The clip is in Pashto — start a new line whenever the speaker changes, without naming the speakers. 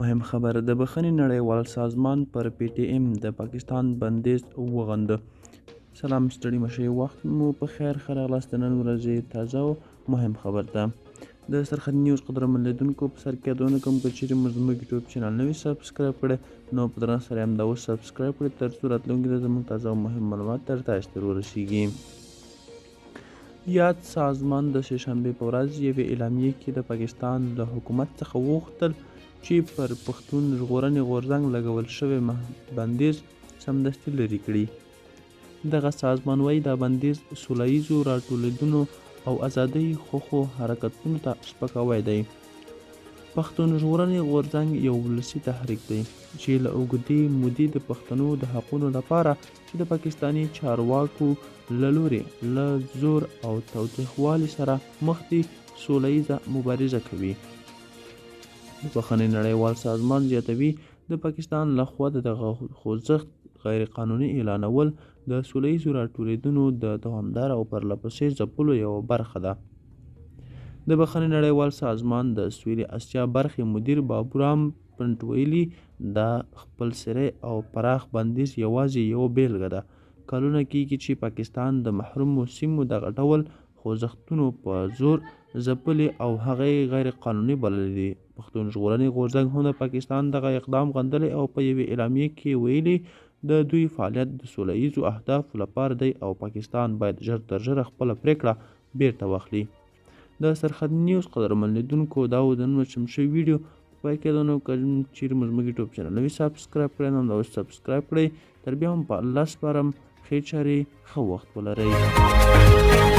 مهم خبر د بخښنې نړیوال سازمان پر پی ټی ایم د پاکستان بندیز وغنده. سلام ستړي مشئ، وخت مو په خیر ښه راغلاست. د نن ورځې تازه او مهم خبر ده د سرحدي نیوز قدرمن لیدونکو په سر کې یادونه کوم که چیرې مو زموږ یوټیوب چینل نه وي سبسکرایب کړی نو په درنه سره همدا اوس سبسکرایب کړئ تر څو راتلونکي ته زموږ تازه او مهم معلومات تر تاسو ته ورسیږي. یاد سازمان د سهشنبې په ورځ یوې اعلامیې کې د پاکستان له حکومت څخه وغوښتل چې پر پښتون ژغورنې غورځنګ لګول شوی بندیز سمدستي لرې کړي. دغه سازمان وایي دا بندیز سوله ییزو راټولېدنو او ازادۍ خوښو حرکتونو ته سپکاوی دی. پښتون ژغورنې غورځنګ یو ولسي تحریک دی چې له اوږدې مودې د پښتنو د حقونو لپاره چې د پاکستاني چارواکو له لورې له زور او تاوتریخوالي سره مخ دي سوله ییزه مبارزه کوي. د بخښنې نړیوال سازمان زیاتوي د پاکستان لخوا د دغه خوځښت غیر قانوني اعلانول د سوله ییزو راټولېدنو د دوامداره او پرلهپسې ځپلو یوه برخه ده. د بخښنې نړیوال سازمان د سویلي اسیا برخې مدیر بابورام پنټ ویلي دا خپلسري او پراخ بندیز یوازې یوه بیلګه ده. کلونه کېږي چې پاکستان د محرومو سیمو دغه ډول خوځښتونو په زور ځپلي او هغه یې غیر قانوني بللي دي. پښتون ژغورنې غورځنګ هم د پاکستان دغه اقدام غندلی او په یوې اعلامیې کې ویلي د دوی فعالیت د سوله ییزو اهدافو لپاره دی او پاکستان باید ژر تر ژره خپله پرېکړه بیرته واخلي. د سرحدي نیوز قدرمن لیدونکو دا و د نن چمتو شوي ویډیو په پای کې یادونه که چیرې مو زموږ یوټیوب چینل نه وي سبسکرایب کړی نو همدا اوس سبسکرایب کړئ. تر بیا هم په الله سپارم ښې چارې ښه وخت ولرئ.